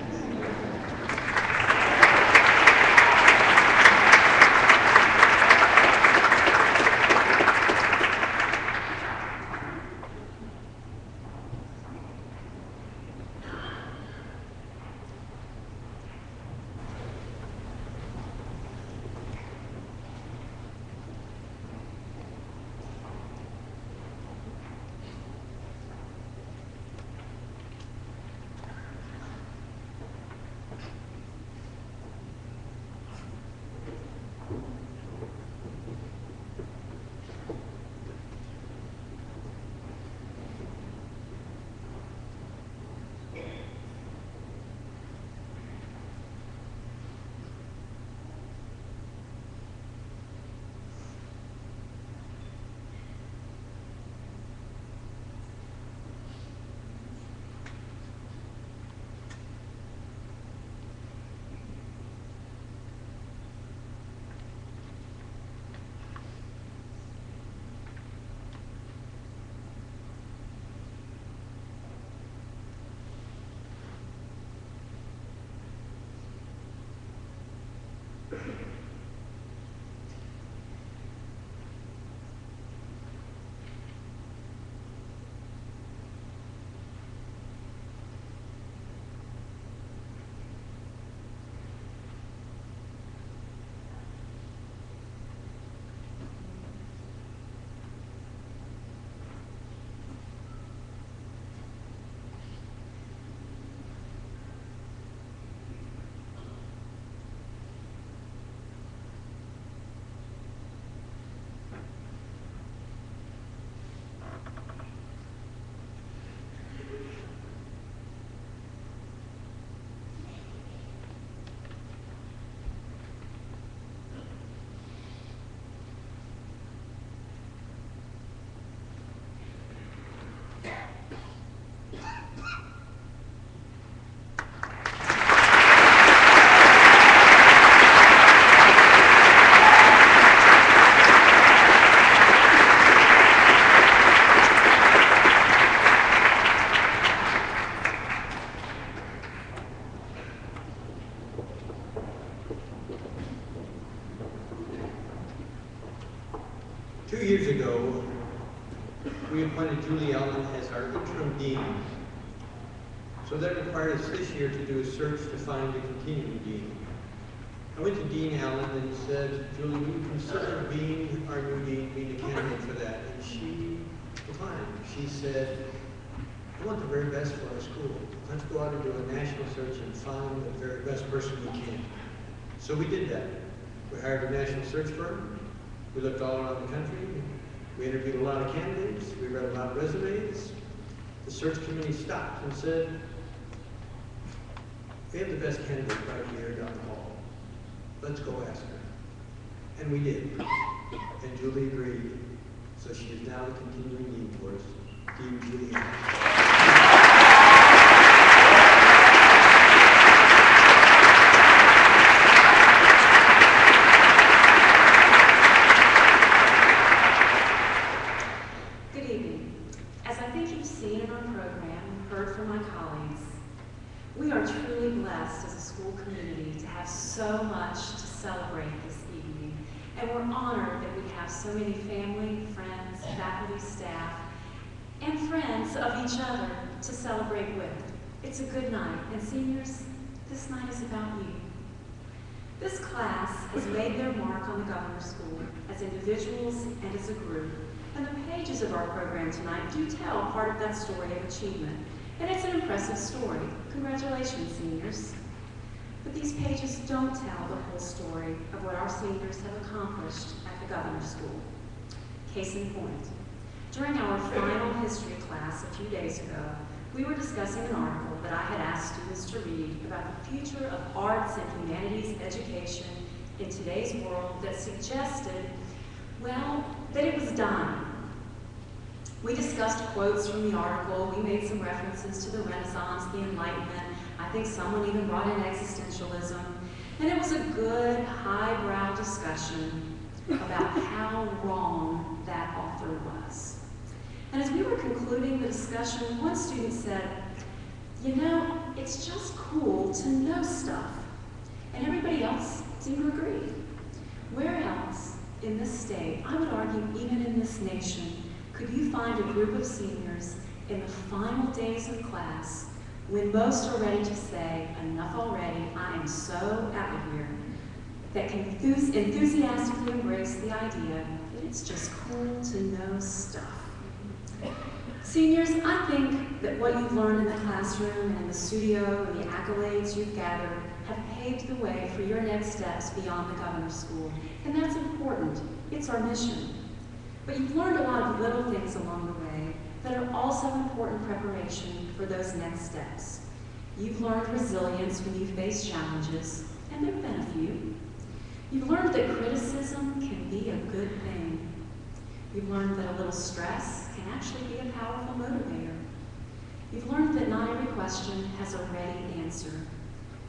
Years ago, we appointed Julie Allen as our interim dean. So that required us this year to do a search to find a continuing dean. I went to Dean Allen and said, Julie, would you consider being our new dean, being a candidate for that? And she declined. She said, I want the very best for our school. Let's go out and do a national search and find the very best person we can. So we did that. We hired a national search firm. We looked all around the country. We interviewed a lot of candidates. We read a lot of resumes. The search committee stopped and said, we have the best candidate right here down the hall. Let's go ask her. And we did. And Julie agreed. So she is now the continuing dean for us, Dean Julie Allen. So much to celebrate this evening, and we're honored that we have so many family, friends, faculty, staff, and friends of each other to celebrate with. It's a good night, and seniors, this night is about you. This class has made their mark on the Governor's School as individuals and as a group, and the pages of our program tonight do tell part of that story of achievement, and it's an impressive story. Congratulations, seniors. But these pages don't tell the whole story of what our seniors have accomplished at the Governor's School. Case in point, during our final history class a few days ago, we were discussing an article that I had asked students to read about the future of arts and humanities education in today's world that suggested, well, that it was dying. We discussed quotes from the article. We made some references to the Renaissance, the Enlightenment. I think someone even brought in existentialism. And it was a good, highbrow discussion about how wrong that author was. And as we were concluding the discussion, one student said, you know, it's just cool to know stuff. And everybody else seemed to agree. Where else in this state, I would argue even in this nation, could you find a group of seniors in the final days of class when most are ready to say, enough already, I am so out of here, that can enthusiastically embrace the idea that it's just cool to know stuff. Seniors, I think that what you've learned in the classroom and in the studio and the accolades you've gathered have paved the way for your next steps beyond the governor's school. And that's important. It's our mission. But you've learned a lot of little things along the way that are also important preparation for those next steps. You've learned resilience when you face challenges, and there have been a few. You've learned that criticism can be a good thing. You've learned that a little stress can actually be a powerful motivator. You've learned that not every question has a ready answer.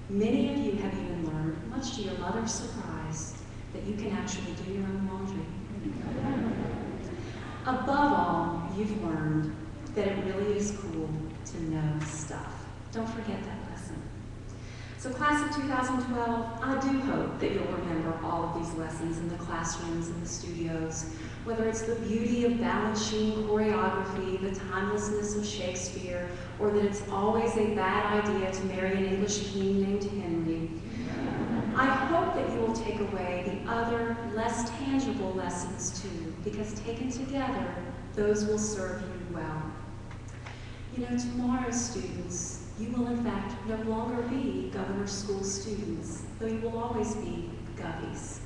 Many of you have even learned, much to your mother's surprise, that you can actually do your own laundry. Above all, you've learned that it really is cool to know stuff. Don't forget that lesson. So class of 2012, I do hope that you'll remember all of these lessons in the classrooms and the studios, whether it's the beauty of balance sheet choreography, the timelessness of Shakespeare, or that it's always a bad idea to marry an English king named Henry. I hope that you will take away the other, less tangible lessons too, because taken together, those will serve you well. You know, tomorrow's students, you will in fact no longer be Governor's School students, though you will always be Govies.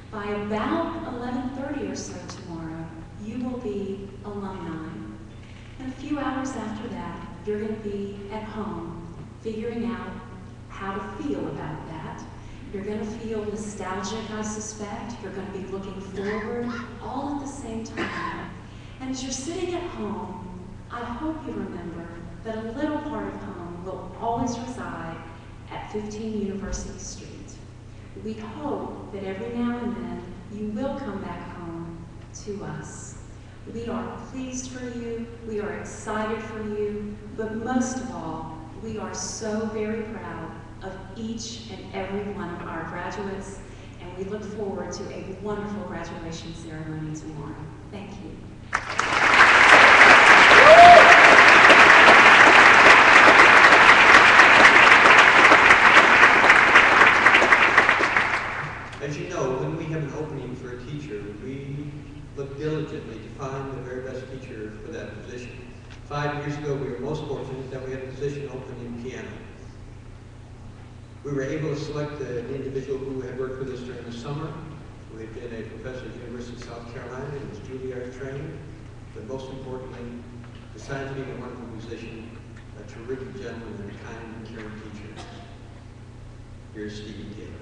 By about 11:30 or so tomorrow, you will be alumni. And a few hours after that, you're going to be at home figuring out how to feel about that. You're going to feel nostalgic, I suspect. You're going to be looking forward, all at the same time. And as you're sitting at home, I hope you remember that a little part of home will always reside at 15 University Street. We hope that every now and then you will come back home to us. We are pleased for you, we are excited for you, but most of all, we are so very proud of each and every one of our graduates, and we look forward to a wonderful graduation ceremony tomorrow. Thank you. As you know, when we have an opening for a teacher, we look diligently to find the very best teacher for that position. 5 years ago, we were most fortunate that we had a position open in piano. We were able to select an individual who had worked with us during the summer, who had been a professor at the University of South Carolina and was Juilliard trained, but most importantly, besides being a wonderful musician, a terrific gentleman and a kind and caring teacher. Here's Stevie Taylor.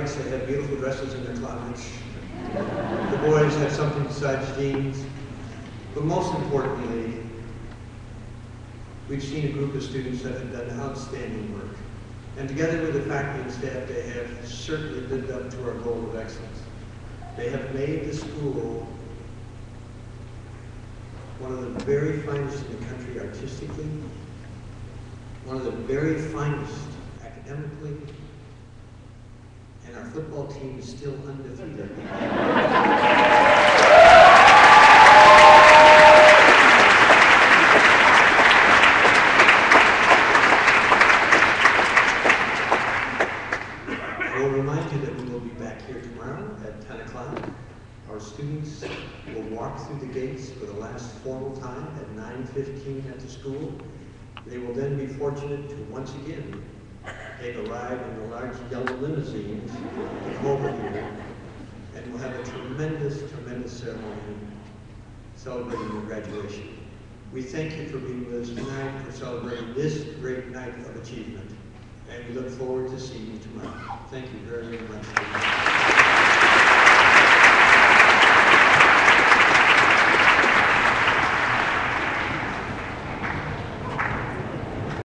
bikes, they have beautiful dresses in their closets. The boys have something besides jeans. But most importantly, we've seen a group of students that have done outstanding work. And together with the faculty and staff, they have certainly lived up to our goal of excellence. They have made the school one of the very finest in the country artistically, one of the very finest academically, and our football team is still undefeated. I will remind you that we will be back here tomorrow at 10 o'clock. Our students will walk through the gates for the last formal time at 9:15 at the school. They will then be fortunate to once again take a ride in the large yellow limousines to come over here, and we'll have a tremendous, tremendous ceremony celebrating your graduation. We thank you for being with us tonight, for celebrating this great night of achievement, and we look forward to seeing you tomorrow. Thank you very, very much.